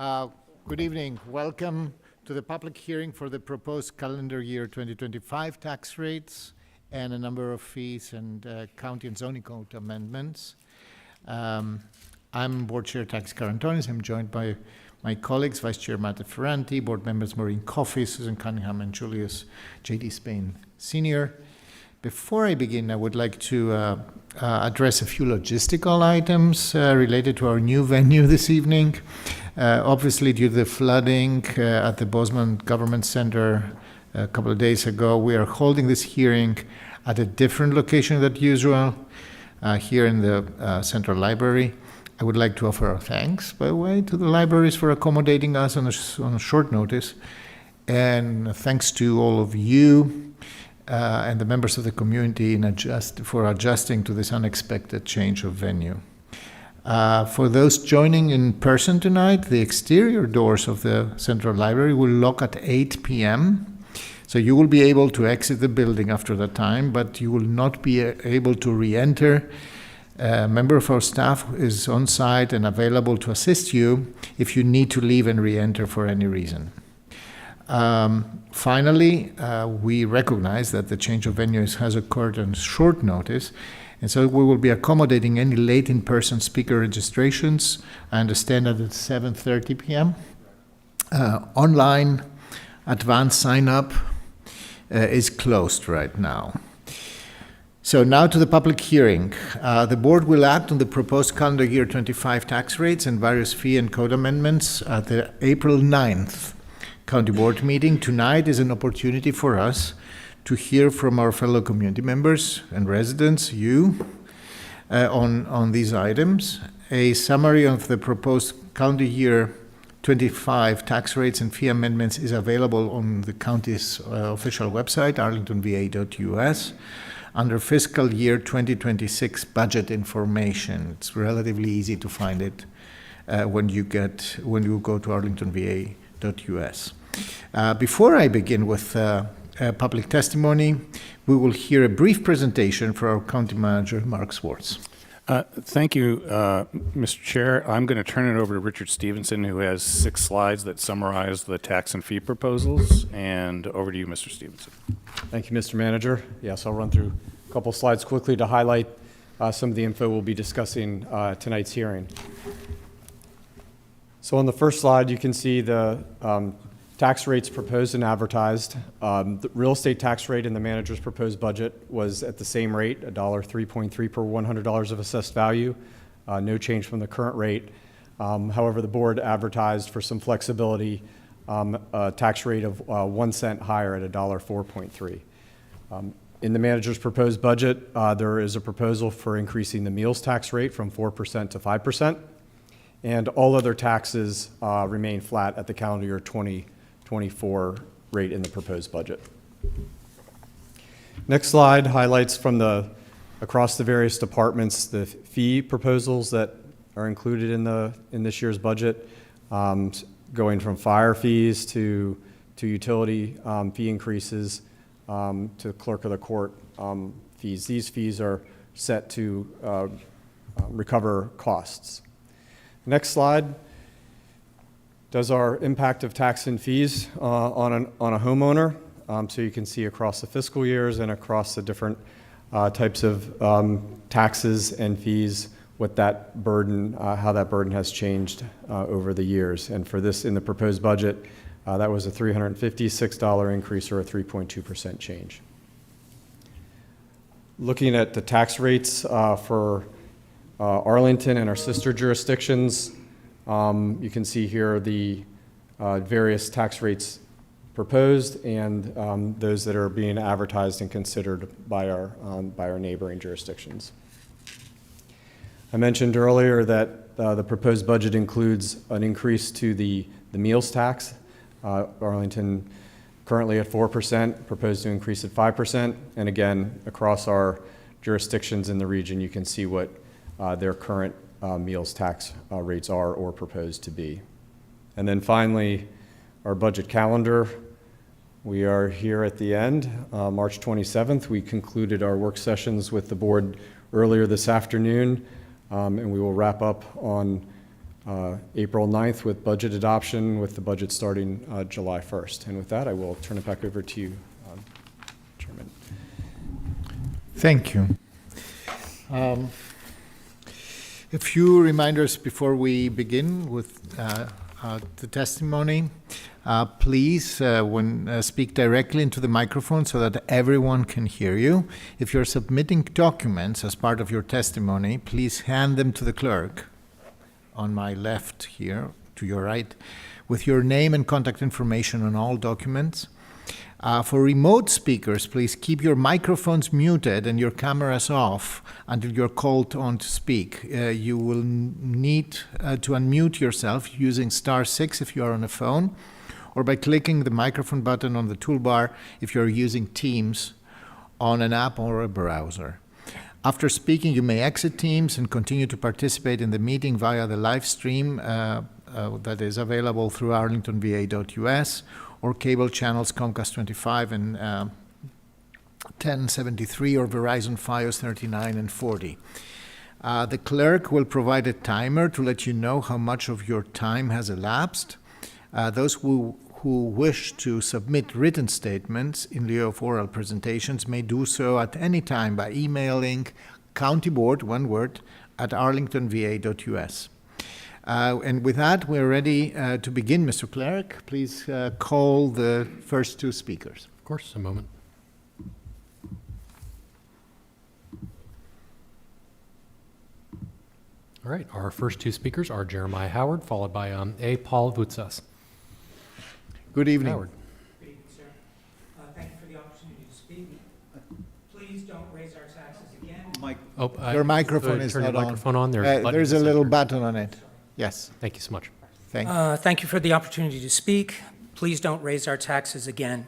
Uh, Good evening. Welcome to the public hearing for the proposed calendar year 2025 tax rates and a number of fees and county and zoning code amendments. I'm Board Chair Tax Carantonis. I'm joined by my colleagues, Vice Chair Matt Ferranti, Board Members Maureen Coffey, Susan Cunningham, and Julius J.D. Spain Sr. Before I begin, I would like to address a few logistical items related to our new venue this evening. Obviously, due to the flooding at the Bozeman Government Center a couple of days ago, we are holding this hearing at a different location than usual, here in the Central Library. I would like to offer our thanks, by the way, to the libraries for accommodating us on a short notice. And thanks to all of you and the members of the community for adjusting to this unexpected change of venue. For those joining in person tonight, the exterior doors of the Central Library will lock at 8 p.m. So you will be able to exit the building after that time, but you will not be able to re-enter. A member of our staff is on site and available to assist you if you need to leave and re-enter for any reason. Finally, we recognize that the change of venues has occurred on short notice, and so we will be accommodating any late in-person speaker registrations. I understand that at 7:30 p.m. Online advance sign-up is closed right now. So now to the public hearing. The board will act on the proposed calendar year 25 tax rates and various fee and code amendments at the April 9th County Board meeting. Tonight is an opportunity for us to hear from our fellow community members and residents, on these items. A summary of the proposed calendar year 25 tax rates and fee amendments is available on the county's official website, arlingtonva.us, under fiscal year 2026 budget information. It's relatively easy to find it when you go to arlingtonva.us. Before I begin with public testimony, we will hear a brief presentation from our County Manager, Mark Swartz. Thank you, Mr. Chair. I'm going to turn it over to Richard Stevenson, who has 6 slides that summarize the tax and fee proposals. And over to you, Mr. Stevenson. Thank you, Mr. Manager. Yes, I'll run through a couple slides quickly to highlight some of the info we'll be discussing tonight's hearing. So on the first slide, you can see the tax rates proposed and advertised. The real estate tax rate in the manager's proposed budget was at the same rate, $3.3 per $100 of assessed value. No change from the current rate. However, the board advertised for some flexibility a tax rate of 1 cent higher at $4.3. In the manager's proposed budget, there is a proposal for increasing the meals tax rate from 4% to 5%. And all other taxes remain flat at the calendar year 2024 rate in the proposed budget. Next slide highlights from across the various departments the fee proposals that are included in this year's budget, going from fire fees to utility fee increases to clerk of the court fees. These fees are set to recover costs. Next slide does our impact of tax and fees on a homeowner. So you can see across the fiscal years and across the different types of taxes and fees what that burden, how that burden has changed over the years. And for this, in the proposed budget, that was a $356 increase or a 3.2% change. Looking at the tax rates for Arlington and our sister jurisdictions, you can see here the various tax rates proposed and those that are being advertised and considered by our neighboring jurisdictions. I mentioned earlier that the proposed budget includes an increase to the meals tax. Arlington currently at 4%, proposed to increase at 5%, and again across our jurisdictions in the region you can see what their current meals tax rates are or proposed to be. And then finally, our budget calendar. We are here at the end, March 27th. We concluded our work sessions with the board earlier this afternoon, and we will wrap up on April 9th with budget adoption, with the budget starting July 1st. And with that, I will turn it back over to you, Chairman. Thank you. A few reminders before we begin with the testimony. Please speak directly into the microphone so that everyone can hear you. If you're submitting documents as part of your testimony, please hand them to the clerk on my left here, to your right, with your name and contact information on all documents. For remote speakers, please keep your microphones muted and your cameras off until you're called on to speak. You will need to unmute yourself using *6 if you are on a phone, or by clicking the microphone button on the toolbar if you're using Teams on an app or a browser. After speaking, you may exit Teams and continue to participate in the meeting via the live stream that is available through arlingtonva.us or cable channels Comcast 25 and 1073 or Verizon Fios 39 and 40. The clerk will provide a timer to let you know how much of your time has elapsed. Those who wish to submit written statements in lieu of oral presentations may do so at any time by emailing countyboard, one word, at arlingtonva.us. And with that, we're ready to begin. Mr. Clerk, please call the first two speakers. Of course, a moment. All right, our first two speakers are Jeremiah Howard, followed by A. Paul Voutsas. Good evening. Howard. Good evening, sir. Thank you for the opportunity to speak. Please don't raise our taxes again. Your microphone is turn not your on. microphone on. There's a button There's a that says little turn. button on it. Yes, Thank you so much. thank you. Thank you for the opportunity to speak. Please don't raise our taxes again.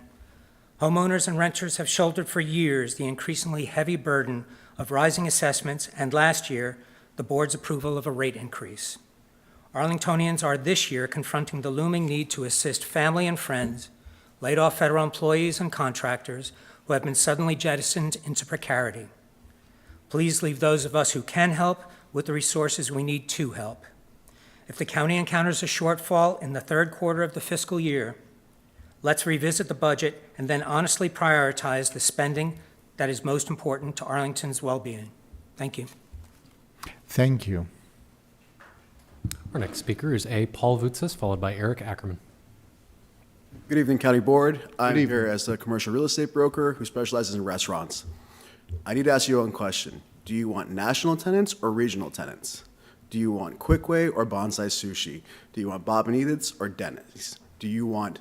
Homeowners and renters have shouldered for years the increasingly heavy burden of rising assessments and last year, the board's approval of a rate increase. Arlingtonians are this year confronting the looming need to assist family and friends, laid-off federal employees and contractors who have been suddenly jettisoned into precarity. Please leave those of us who can help with the resources we need to help. If the county encounters a shortfall in the third quarter of the fiscal year, let's revisit the budget and then honestly prioritize the spending that is most important to Arlington's well-being. Thank you. Thank you. Our next speaker is A. Paul Voutsas, followed by Eric Ackerman. Good evening, County Board. I'm evening. here as a commercial real estate broker who specializes in restaurants. I need to ask you one question. Do you want national tenants or regional tenants? Do you want Quickway or Bonsai Sushi? Do you want Bob and Edith's or Denny's? Do you want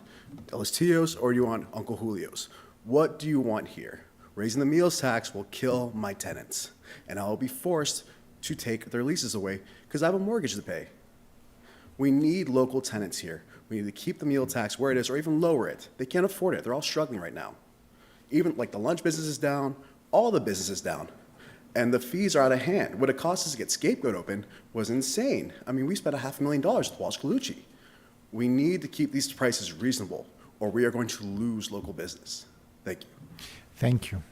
Los Tios or do you want Uncle Julio's? What do you want here? Raising the meals tax will kill my tenants, and I will be forced to take their leases away because I have a mortgage to pay. We need local tenants here. We need to keep the meal tax where it is or even lower it. They can't afford it. They're all struggling right now. Even like the lunch business is down, all the business is down. And the fees are out of hand. What it cost us to get Scapegoat open was insane. I mean, we spent $500,000 with Walsh Colucci. We need to keep these prices reasonable or we are going to lose local business. Thank you. Thank you.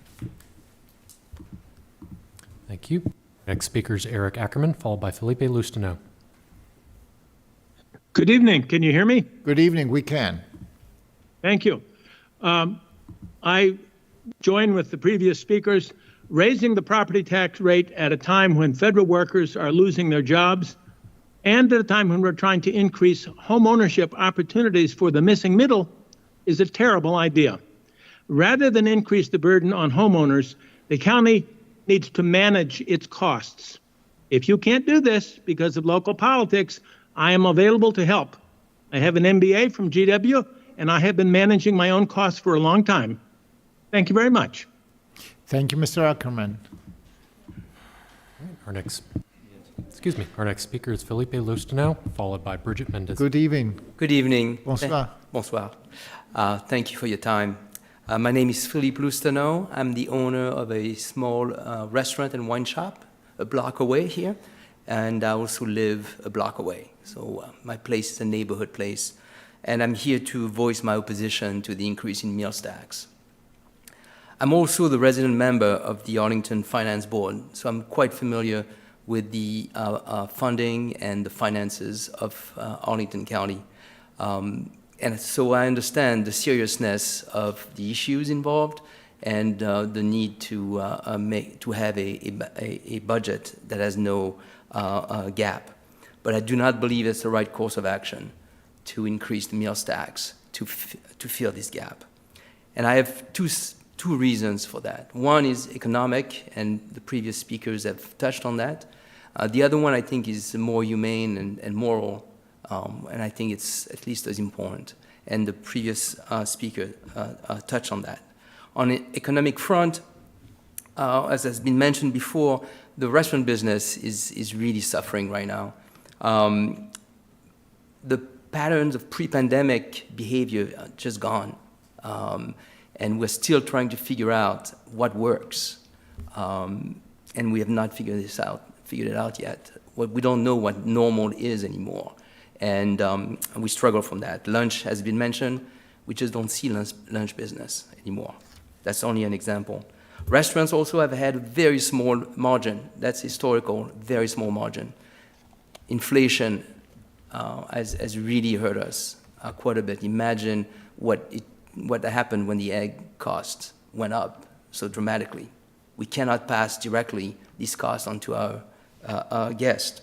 Thank you. Next speaker is Eric Ackerman, followed by Felipe Lustino. Good evening. Can you hear me? Good evening. We can. Thank you. I join with the previous speakers, raising the property tax rate at a time when federal workers are losing their jobs and at a time when we're trying to increase home ownership opportunities for the missing middle is a terrible idea. Rather than increase the burden on homeowners, the county needs to manage its costs. If you can't do this because of local politics, I am available to help. I have an MBA from GW, and I have been managing my own costs for a long time. Thank you very much. Thank you, Mr. Ackerman. Our next speaker is Felipe Lustino, followed by Bridget Mendez. Good evening. Good evening. Bonsoir. Bonsoir. Thank you for your time. My name is Philippe Lustino. I'm the owner of a small restaurant and wine shop a block away here, and I also live a block away. So my place is a neighborhood place, and I'm here to voice my opposition to the increase in meals tax. I'm also the resident member of the Arlington Finance Board, so I'm quite familiar with the funding and the finances of Arlington County. And so I understand the seriousness of the issues involved and the need to have a budget that has no gap. But I do not believe it's the right course of action to increase the meals tax to fill this gap. And I have two reasons for that. One is economic, and the previous speakers have touched on that. The other one I think is more humane and moral, and I think it's at least as important. And the previous speaker touched on that. On the economic front, as has been mentioned before, the restaurant business is really suffering right now. The patterns of pre-pandemic behavior are just gone. And we're still trying to figure out what works. And we have not figured it out yet. We don't know what normal is anymore. And we struggle from that. Lunch has been mentioned. We just don't see lunch business anymore. That's only an example. Restaurants also have had a very small margin. That's historical, very small margin. Inflation has really hurt us quite a bit. Imagine what happened when the egg cost went up so dramatically. We cannot pass directly these costs onto our guests.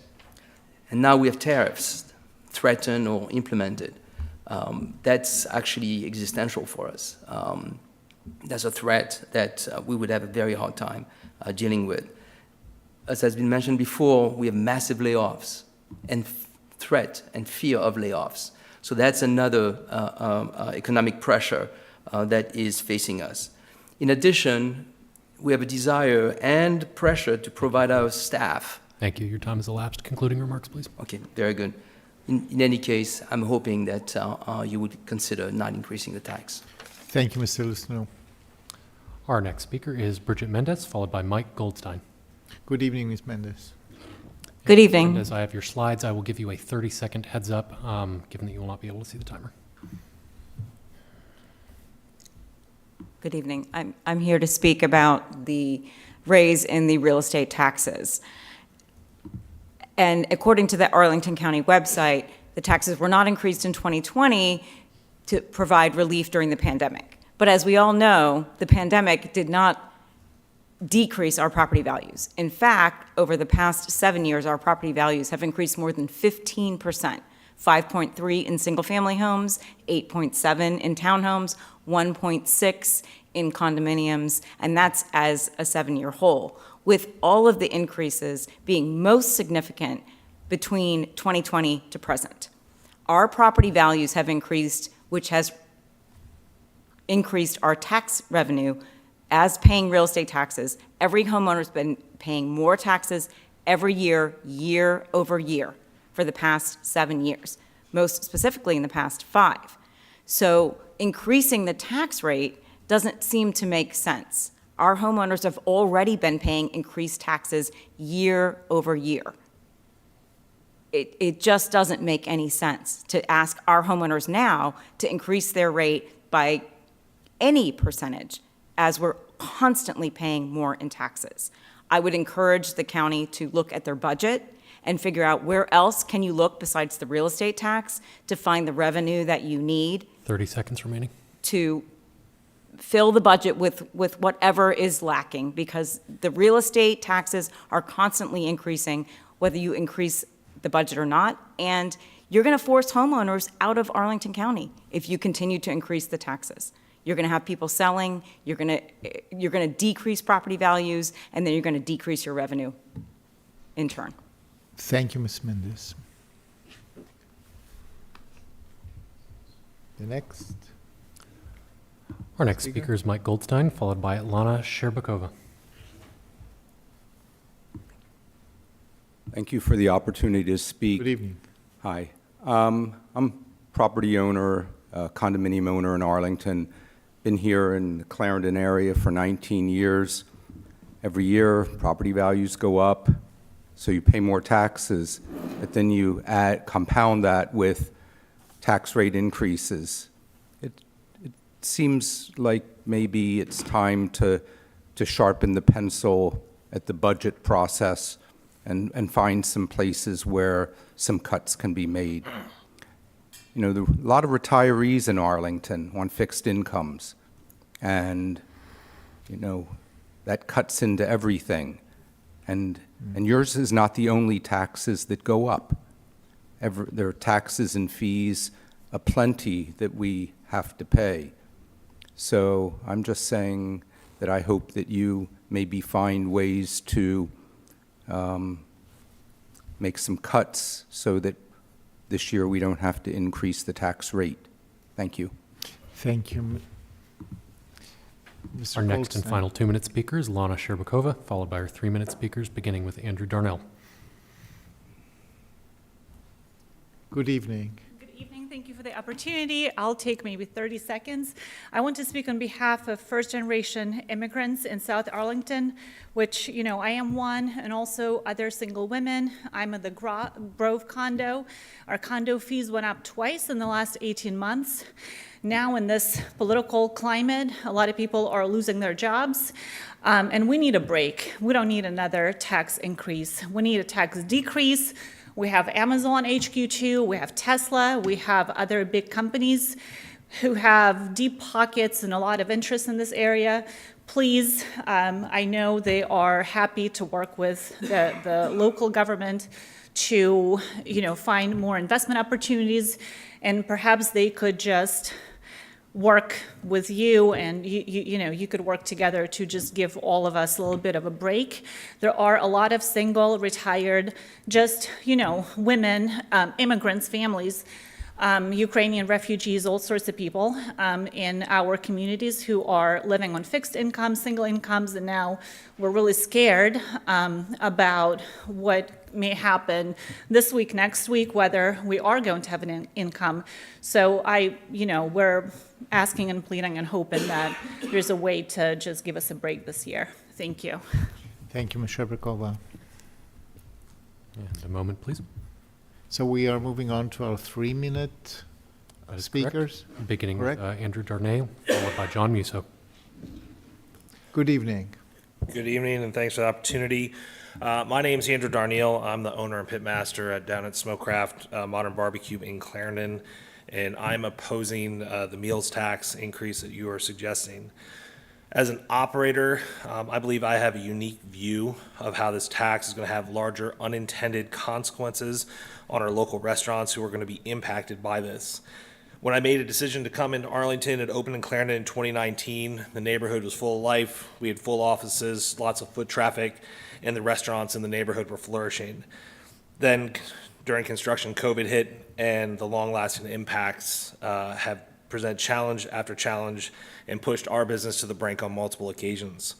And now we have tariffs threatened or implemented. That's actually existential for us. That's a threat that we would have a very hard time dealing with. As has been mentioned before, we have massive layoffs and threat and fear of layoffs. So that's another economic pressure that is facing us. In addition, we have a desire and pressure to provide our staff. Thank you. Your time has elapsed. Concluding remarks, please. Okay, very good. In any case, I'm hoping that you would consider not increasing the tax. Thank you, Mr. Luciano. Our next speaker is Bridget Mendez, followed by Mike Goldstein. Good evening, Ms. Mendez. Good evening. As I have your slides, I will give you a 30-second heads up, given that you will not be able to see the timer. Good evening. I'm here to speak about the raise in the real estate taxes. And according to the Arlington County website, the taxes were not increased in 2020 to provide relief during the pandemic. But as we all know, the pandemic did not decrease our property values. In fact, over the past 7 years, our property values have increased more than 15%, 5.3 in single-family homes, 8.7 in townhomes, 1.6 in condominiums, and that's as a 7-year whole, with all of the increases being most significant between 2020 to present. Our property values have increased, which has increased our tax revenue as paying real estate taxes. Every homeowner's been paying more taxes every year, year over year, for the past 7 years, most specifically in the past 5. So increasing the tax rate doesn't seem to make sense. Our homeowners have already been paying increased taxes year over year. It just doesn't make any sense to ask our homeowners now to increase their rate by any percentage, as we're constantly paying more in taxes. I would encourage the county to look at their budget and figure out where else can you look besides the real estate tax to find the revenue that you need 30 seconds remaining. to fill the budget with whatever is lacking, because the real estate taxes are constantly increasing, whether you increase the budget or not, and you're going to force homeowners out of Arlington County if you continue to increase the taxes. You're going to have people selling, you're going to decrease property values, and then you're going to decrease your revenue in turn. Thank you, Ms. Mendez. The next. Our next speaker is Mike Goldstein, followed by Lana Sherbakova. Thank you for the opportunity to speak. Good evening. Hi. I'm property owner, condominium owner in Arlington. Been here in the Clarendon area for 19 years. Every year, property values go up, so you pay more taxes, but then you compound that with tax rate increases. It seems like maybe it's time to sharpen the pencil at the budget process and find some places where some cuts can be made. You know, a lot of retirees in Arlington on fixed incomes, and, you know, that cuts into everything. And yours is not the only taxes that go up. There are taxes and fees aplenty that we have to pay. So I'm just saying that I hope that you maybe find ways to make some cuts so that this year we don't have to increase the tax rate. Thank you. Thank you. Mr. Our next and Goldstein. final 2-minute speaker is Lana Sherbakova, followed by our 3-minute speakers, beginning with Andrew Darnell. Good evening. Good evening. Thank you for the opportunity. I'll take maybe 30 seconds. I want to speak on behalf of first-generation immigrants in South Arlington, which, you know, I am one, and also other single women. I'm in the Grove condo. Our condo fees went up twice in the last 18 months. Now in this political climate, a lot of people are losing their jobs, and we need a break. We don't need another tax increase. We need a tax decrease. We have Amazon HQ2, we have Tesla, we have other big companies who have deep pockets and a lot of interest in this area. Please, I know they are happy to work with the local government to, you know, find more investment opportunities, and perhaps they could just work with you, and you know, you could work together to just give all of us a little bit of a break. There are a lot of single, retired, just, you know, women, immigrants, families, Ukrainian refugees, all sorts of people in our communities who are living on fixed incomes, single incomes, and now we're really scared about what may happen this week, next week, whether we are going to have an income. So we're asking and pleading and hoping that there's a way to just give us a break this year. Thank you. Thank you, Ms. Sherbakova. And a moment, please. So we are moving on to our 3-minute That is speakers. correct. Beginning Correct. with Andrew Darnay, followed by John Musso. Good evening. Good evening, and thanks for the opportunity. My name is Andrew Darnell. I'm the owner and pitmaster down at Smokecraft Modern Barbecue in Clarendon, and I'm opposing the meals tax increase that you are suggesting. As an operator, I believe I have a unique view of how this tax is going to have larger unintended consequences on our local restaurants who are going to be impacted by this. When I made a decision to come into Arlington and open in Clarendon in 2019, the neighborhood was full of life. We had full offices, lots of foot traffic, and the restaurants in the neighborhood were flourishing. Then during construction, COVID hit, and the long-lasting impacts have presented challenge after challenge and pushed our business to the brink on multiple occasions.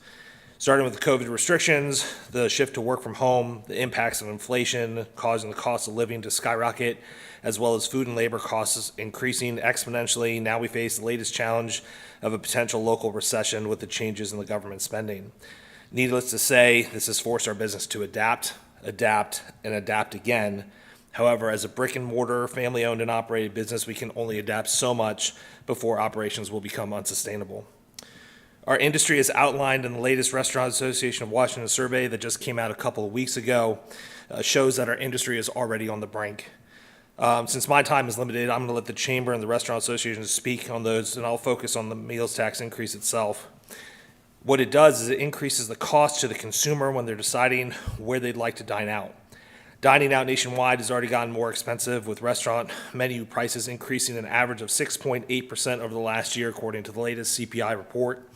Starting with the COVID restrictions, the shift to work from home, the impacts of inflation causing the cost of living to skyrocket, as well as food and labor costs increasing exponentially. Now we face the latest challenge of a potential local recession with the changes in the government spending. Needless to say, this has forced our business to adapt, and adapt again. However, as a brick and mortar, family owned and operated business, we can only adapt so much before operations will become unsustainable. Our industry is outlined in the latest Restaurant Association of Washington survey that just came out a couple of weeks ago, shows that our industry is already on the brink. Since my time is limited, I'm going to let the Chamber and the Restaurant Association speak on those, and I'll focus on the meals tax increase itself. What it does is it increases the cost to the consumer when they're deciding where they'd like to dine out. Dining out nationwide has already gotten more expensive, with restaurant menu prices increasing an average of 6.8% over the last year, according to the latest CPI report.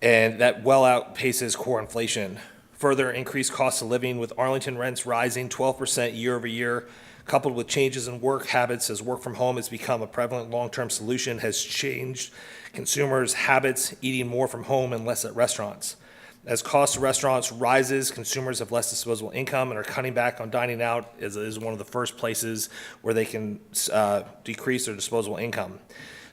And that well outpaces core inflation. Further increased cost of living, with Arlington rents rising 12% year over year, coupled with changes in work habits as work from home has become a prevalent long-term solution, has changed consumers' habits, eating more from home and less at restaurants. As cost of restaurants rises, consumers have less disposable income and are cutting back on dining out is one of the first places where they can decrease their disposable income.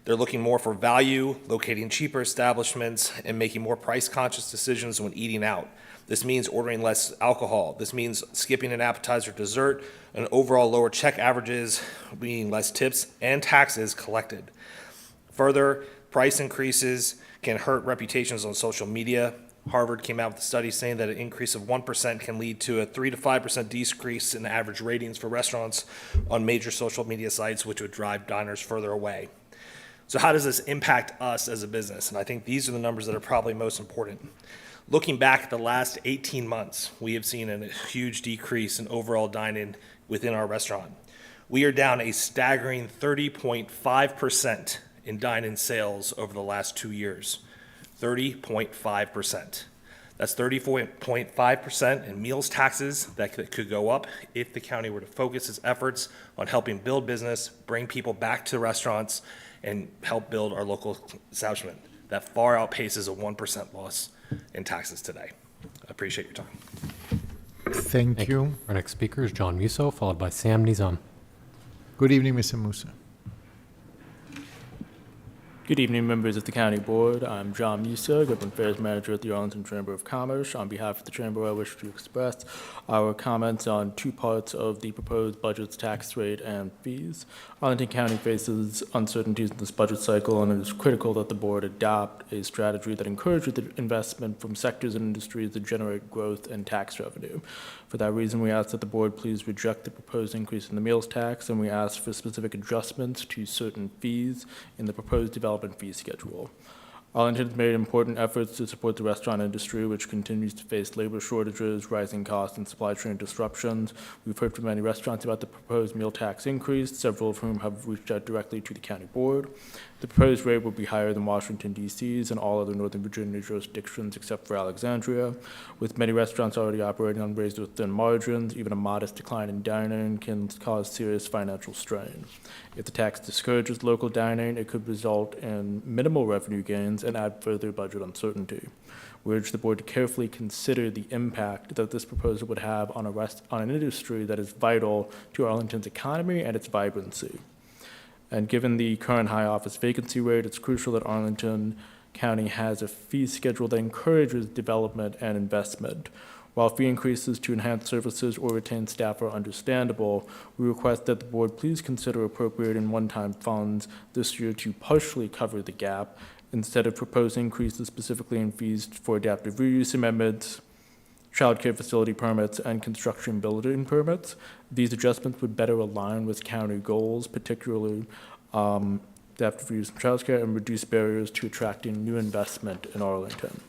They're looking more for value, locating cheaper establishments, and making more price-conscious decisions when eating out. This means ordering less alcohol. This means skipping an appetizer or dessert, and overall lower check averages, meaning less tips and taxes collected. Further, price increases can hurt reputations on social media. Harvard came out with a study saying that an increase of 1% can lead to a 3 to 5% decrease in average ratings for restaurants on major social media sites, which would drive diners further away. So how does this impact us as a business? And I think these are the numbers that are probably most important. Looking back at the last 18 months, we have seen a huge decrease in overall dine-in within our restaurant. We are down a staggering 30.5% in dine-in sales over the last 2 years. 30.5%. That's 34.5% in meals taxes that could go up if the county were to focus its efforts on helping build business, bring people back to restaurants, and help build our local establishment. That far outpaces a 1% loss in taxes today. I appreciate your time. Thank you. Our next speaker is John Musso, followed by Sam Nizam. Good evening, Mr. Musa. Good evening, members of the County Board. I'm John Musa, Government Affairs Manager at the Arlington Chamber of Commerce. On behalf of the Chamber, I wish to express our comments on two parts of the proposed budget's tax rate and fees. Arlington County faces uncertainties in this budget cycle, and it is critical that the Board adopt a strategy that encourages the investment from sectors and industries that generate growth and tax revenue. For that reason, we ask that the Board please reject the proposed increase in the meals tax, and we ask for specific adjustments to certain fees in the proposed development fee schedule. Arlington has made important efforts to support the restaurant industry, which continues to face labor shortages, rising costs, and supply chain disruptions. We've heard from many restaurants about the proposed meal tax increase, several of whom have reached out directly to the county board. The proposed rate will be higher than Washington, D.C.'s and all other Northern Virginia jurisdictions except for Alexandria. With many restaurants already operating on razor-thin margins, even a modest decline in dining can cause serious financial strain. If the tax discourages local dining, it could result in minimal revenue gains and add further budget uncertainty. We urge the board to carefully consider the impact that this proposal would have on an industry that is vital to Arlington's economy and its vibrancy. And given the current high office vacancy rate, it's crucial that Arlington County has a fee schedule that encourages development and investment. While fee increases to enhance services or retain staff are understandable, we request that the board please consider appropriating one-time funds this year to partially cover the gap, instead of proposing increases specifically in fees for adaptive reuse amendments, child care facility permits, and construction building permits. These adjustments would better align with county goals, particularly adaptive reuse and child care, and reduce barriers to attracting new investment in Arlington.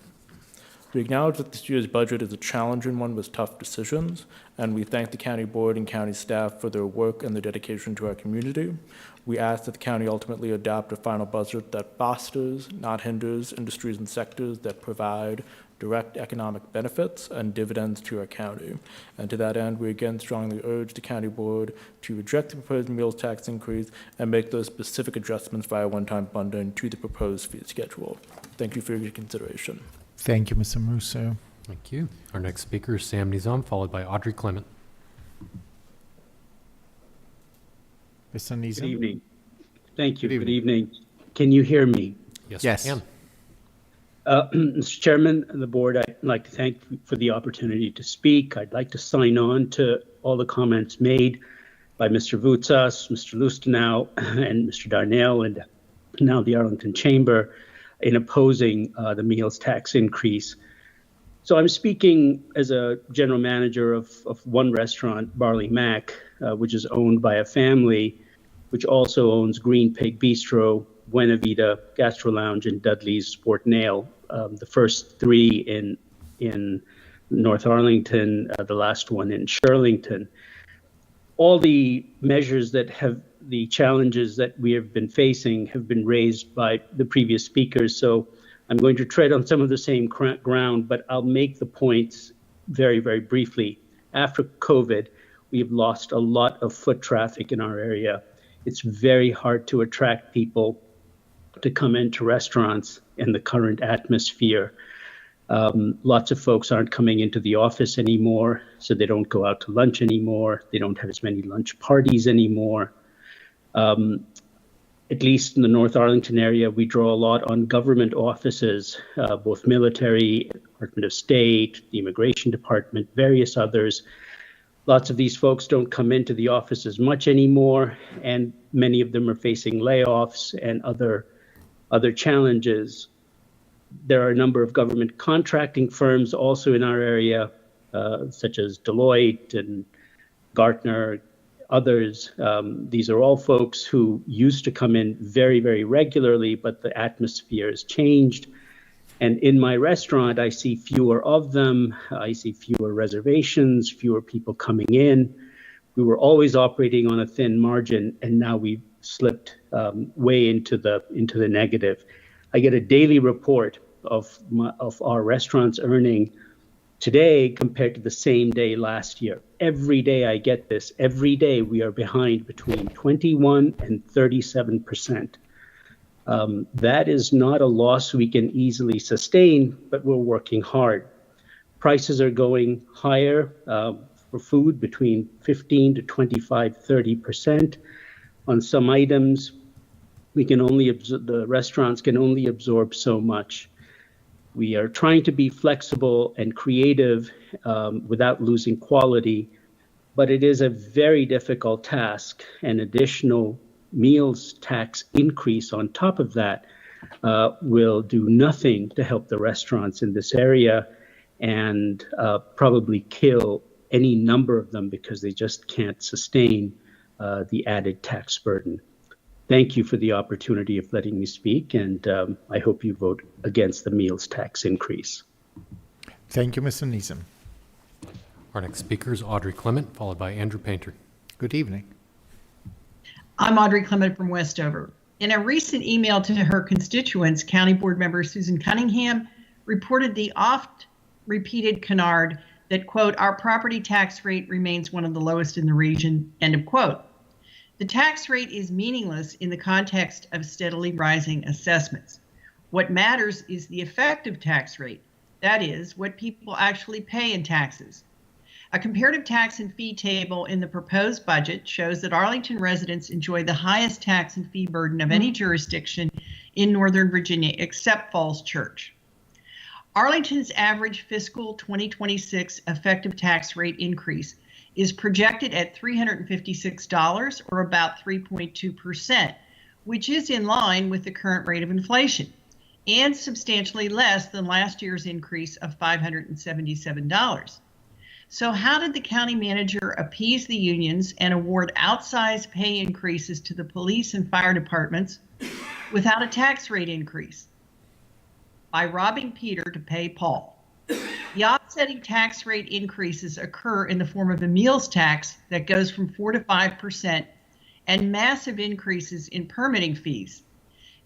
We acknowledge that this year's budget is a challenging one with tough decisions, and we thank the county board and county staff for their work and their dedication to our community. We ask that the county ultimately adopt a final budget that fosters, not hinders, industries and sectors that provide direct economic benefits and dividends to our county. And to that end, we again strongly urge the county board to reject the proposed meals tax increase and make those specific adjustments via one-time funding to the proposed fee schedule. Thank you for your consideration. Thank you, Mr. Musa. Thank you. Our next speaker is Sam Nizam, followed by Audrey Clement. Mr. Nizam. Good evening. Thank you. Good Good evening. Can you hear me? Yes. We can. Mr. Chairman of the board, I'd like to thank you for the opportunity to speak. I'd like to sign on to all the comments made by Mr. Voutsas, Mr. Lustenau, and Mr. Darnell, and now the Arlington Chamber in opposing the meals tax increase. So I'm speaking as a general manager of one restaurant, Barley Mac, which is owned by a family, which also owns Green Pig Bistro, Buena Vida Gastro Lounge, and Dudley's Sport Nail. The first three in North Arlington, the last one in Shirlington. All the measures that have the challenges that we have been facing have been raised by the previous speakers. So I'm going to tread on some of the same ground, but I'll make the points very, very briefly. After COVID, we've lost a lot of foot traffic in our area. It's very hard to attract people to come into restaurants in the current atmosphere. Lots of folks aren't coming into the office anymore, so they don't go out to lunch anymore. They don't have as many lunch parties anymore. At least in the North Arlington area, we draw a lot on government offices, both military, Department of State, the Immigration Department, various others. Lots of these folks don't come into the office as much anymore, and many of them are facing layoffs and other challenges. There are a number of government contracting firms also in our area, such as Deloitte and Gartner, others. These are all folks who used to come in very, very regularly, but the atmosphere has changed. And in my restaurant, I see fewer of them. I see fewer reservations, fewer people coming in. We were always operating on a thin margin, and now we've slipped way into the negative. I get a daily report of our restaurants earning today compared to the same day last year. Every day I get this. Every day we are behind between 21 and 37%. That is not a loss we can easily sustain, but we're working hard. Prices are going higher for food between 15 to 25, 30%. On some items, the restaurants can only absorb so much. We are trying to be flexible and creative without losing quality, but it is a very difficult task. An additional meals tax increase on top of that will do nothing to help the restaurants in this area and probably kill any number of them because they just can't sustain the added tax burden. Thank you for the opportunity of letting me speak, and I hope you vote against the meals tax increase. Thank you, Mr. Neeson. Our next speaker is Audrey Clement, followed by Andrew Painter. Good evening. I'm Audrey Clement from Westover. In a recent email to her constituents, County Board Member Susan Cunningham reported the oft-repeated canard that, quote, our property tax rate remains one of the lowest in the region, end of quote. The tax rate is meaningless in the context of steadily rising assessments. What matters is the effective tax rate, that is, what people actually pay in taxes. A comparative tax and fee table in the proposed budget shows that Arlington residents enjoy the highest tax and fee burden of any jurisdiction in Northern Virginia except Falls Church. Arlington's average fiscal 2026 effective tax rate increase is projected at $356, or about 3.2%, which is in line with the current rate of inflation, and substantially less than last year's increase of $577. So how did the county manager appease the unions and award outsized pay increases to the police and fire departments without a tax rate increase? By robbing Peter to pay Paul. The offsetting tax rate increases occur in the form of a meals tax that goes from 4 to 5% and massive increases in permitting fees.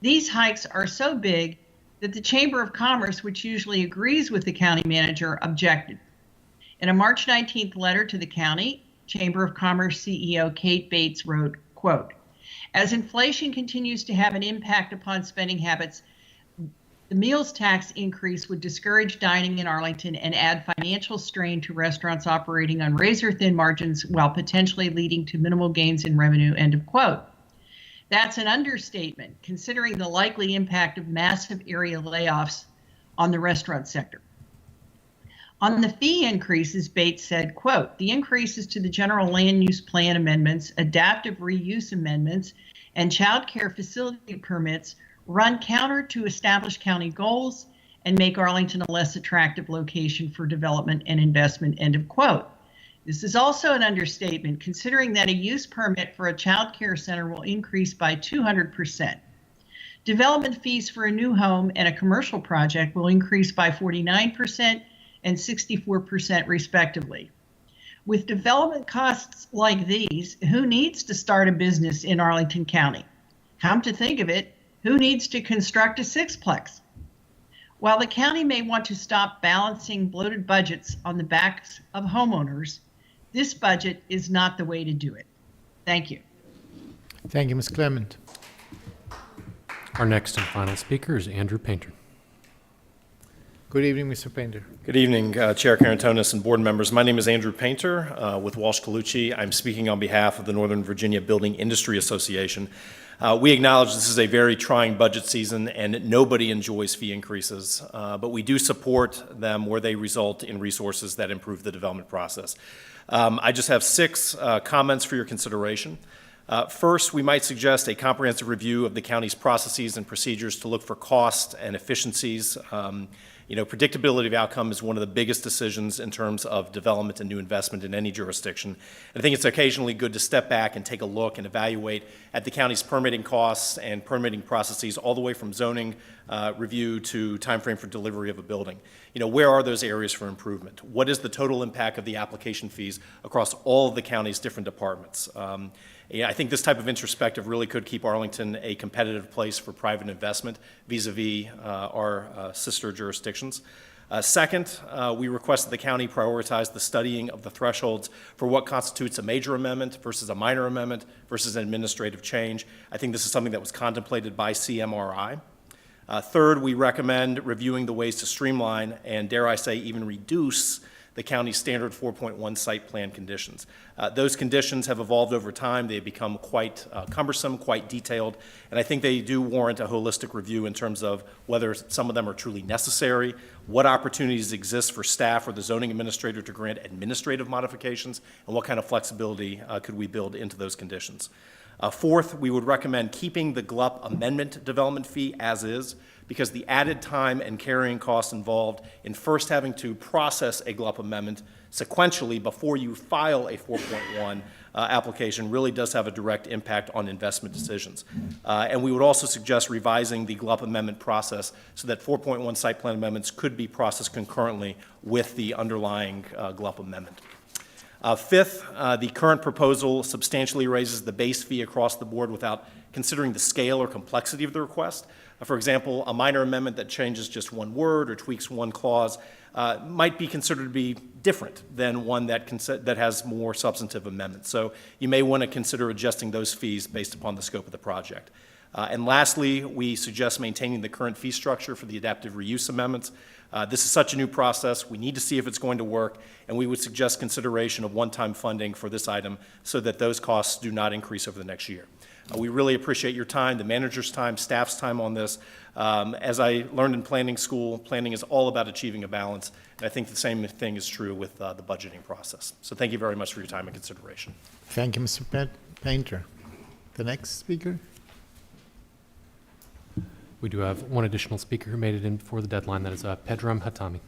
These hikes are so big that the Chamber of Commerce, which usually agrees with the county manager, objected. In a March 19th letter to the county, Chamber of Commerce CEO Kate Bates wrote, quote, as inflation continues to have an impact upon spending habits, the meals tax increase would discourage dining in Arlington and add financial strain to restaurants operating on razor-thin margins while potentially leading to minimal gains in revenue, end of quote. That's an understatement, considering the likely impact of massive area layoffs on the restaurant sector. On the fee increases, Bates said, quote, the increases to the general land use plan amendments, adaptive reuse amendments, and child care facility permits run counter to established county goals and make Arlington a less attractive location for development and investment, end of quote. This is also an understatement, considering that a use permit for a child care center will increase by 200%. Development fees for a new home and a commercial project will increase by 49% and 64% respectively. With development costs like these, who needs to start a business in Arlington County? Come to think of it, who needs to construct a sixplex? While the county may want to stop balancing bloated budgets on the backs of homeowners, this budget is not the way to do it. Thank you. Thank you, Ms. Clement. Our next and final speaker is Andrew Painter. Good evening, Mr. Painter. Good evening, Chair Karantonis and board members. My name is Andrew Painter with Walsh Colucci. I'm speaking on behalf of the Northern Virginia Building Industry Association. We acknowledge this is a very trying budget season and nobody enjoys fee increases, but we do support them where they result in resources that improve the development process. I just have 6 comments for your consideration. First, we might suggest a comprehensive review of the county's processes and procedures to look for cost and efficiencies. Predictability of outcome is one of the biggest decisions in terms of development and new investment in any jurisdiction. And I think it's occasionally good to step back and take a look and evaluate at the county's permitting costs and permitting processes all the way from zoning review to timeframe for delivery of a building. Where are those areas for improvement? What is the total impact of the application fees across all of the county's different departments? I think this type of introspective really could keep Arlington a competitive place for private investment vis-a-vis our sister jurisdictions. Second, we request that the county prioritize the studying of the thresholds for what constitutes a major amendment versus a minor amendment versus an administrative change. I think this is something that was contemplated by CMRI. Third, we recommend reviewing the ways to streamline and, dare I say, even reduce the county's standard 4.1 site plan conditions. Those conditions have evolved over time. They've become quite cumbersome, quite detailed, and I think they do warrant a holistic review in terms of whether some of them are truly necessary, what opportunities exist for staff or the zoning administrator to grant administrative modifications, and what kind of flexibility could we build into those conditions. Fourth, we would recommend keeping the GLUP amendment development fee as is, because the added time and carrying costs involved in first having to process a GLUP amendment sequentially before you file a 4.1 application really does have a direct impact on investment decisions. And we would also suggest revising the GLUP amendment process so that 4.1 site plan amendments could be processed concurrently with the underlying GLUP amendment. Fifth, the current proposal substantially raises the base fee across the board without considering the scale or complexity of the request. For example, a minor amendment that changes just one word or tweaks one clause might be considered to be different than one that has more substantive amendments. So you may want to consider adjusting those fees based upon the scope of the project. And lastly, we suggest maintaining the current fee structure for the adaptive reuse amendments. This is such a new process. We need to see if it's going to work, and we would suggest consideration of one-time funding for this item so that those costs do not increase over the next year. We really appreciate your time, the manager's time, staff's time on this. As I learned in planning school, planning is all about achieving a balance, and I think the same thing is true with the budgeting process. So thank you very much for your time and consideration. Thank you, Mr. Painter. The next speaker? We do have one additional speaker who made it in before the deadline. That is Pedram Hatami.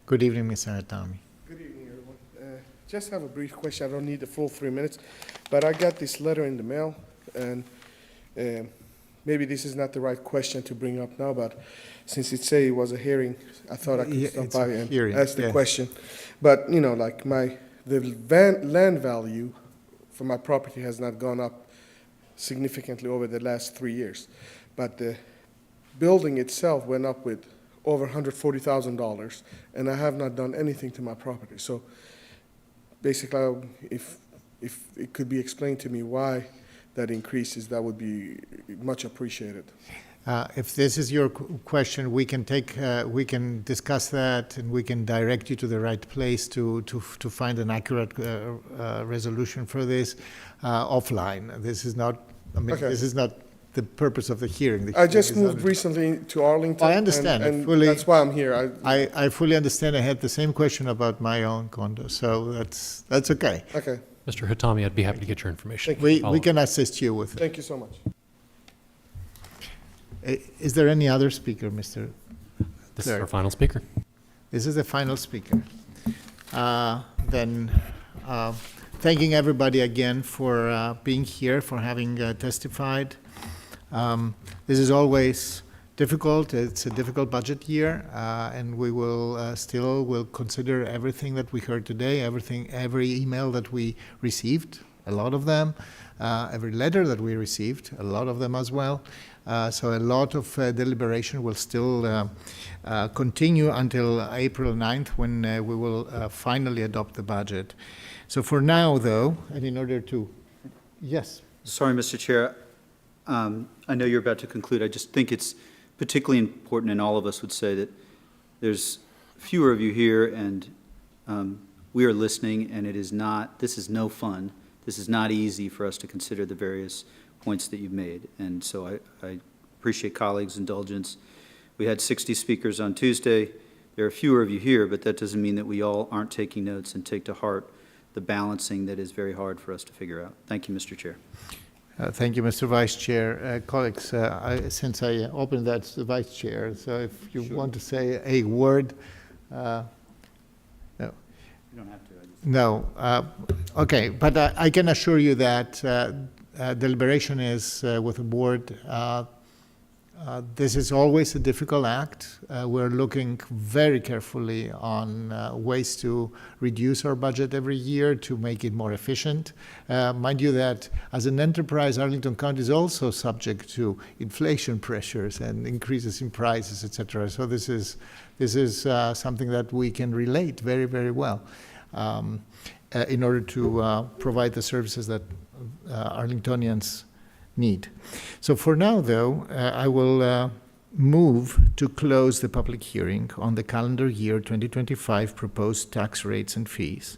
Good evening, Mr. Hatami. Good evening, everyone. Just have a brief question. I don't need the full 3 minutes, but I got this letter in the mail, and maybe this is not the right question to bring up now, but since it say it was a hearing, I thought I could stop by and ask the question. But, like the land value for my property has not gone up significantly over the last 3 years, but the building itself went up with over $140,000, and I have not done anything to my property. So basically, if it could be explained to me why that increases, that would be much appreciated. If this is your question, we can discuss that, and we can direct you to the right place to find an accurate resolution for this offline. This is not. This is not the purpose of the hearing. I just moved recently to Arlington. I understand. And that's why I'm here. I fully understand. I had the same question about my own condo, so that's okay. Okay. Mr. Hatami, I'd be happy to get your information. We can assist you with it. Thank you so much. Is there any other speaker, Mr. This is our final speaker. This is the final speaker. Thanking everybody again for being here, for having testified. This is always difficult. It's a difficult budget year, and we will still consider everything that we heard today, every email that we received, a lot of them, every letter that we received, a lot of them as well. So a lot of deliberation will still continue until April 9th, when we will finally adopt the budget. So for now, though, and in order to, yes. Sorry, Mr. Chair. I know you're about to conclude. I just think it's particularly important, and all of us would say that there's fewer of you here, and we are listening, and this is no fun. This is not easy for us to consider the various points that you've made, and so I appreciate colleagues' indulgence. We had 60 speakers on Tuesday. There are fewer of you here, but that doesn't mean that we all aren't taking notes and take to heart the balancing that is very hard for us to figure out. Thank you, Mr. Chair. Thank you, Mr. Vice Chair. Colleagues, since I opened that to the Vice Chair, so if you want to say a word, no. You don't have to. No. Okay, but I can assure you that deliberation is with the board. This is always a difficult act. We're looking very carefully on ways to reduce our budget every year to make it more efficient. Mind you that as an enterprise, Arlington County is also subject to inflation pressures and increases in prices, etc. So this is something that we can relate very, very well in order to provide the services that Arlingtonians need. So for now, though, I will move to close the public hearing on the calendar year 2025 proposed tax rates and fees,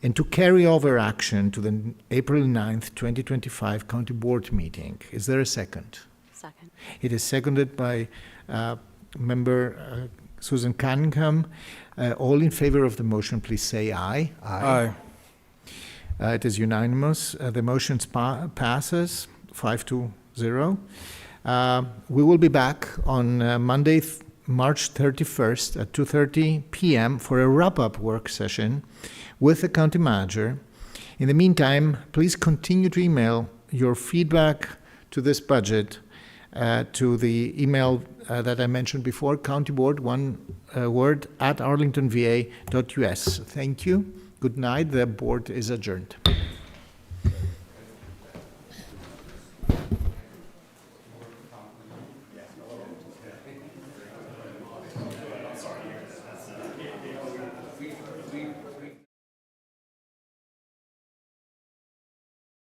and to carry over action to the April 9th, 2025 County Board meeting. Is there a second? Second. It is seconded by Member Susan Cunningham. All in favor of the motion, please say aye. Aye. It is unanimous. The motion passes 5-0. We will be back on Monday, March 31st at 2:30 p.m. for a wrap-up work session with the county manager. In the meantime, please continue to email your feedback to this budget to the email that I mentioned before, countyboard, one word, @arlingtonva.us. Thank you. Good night. The board is adjourned.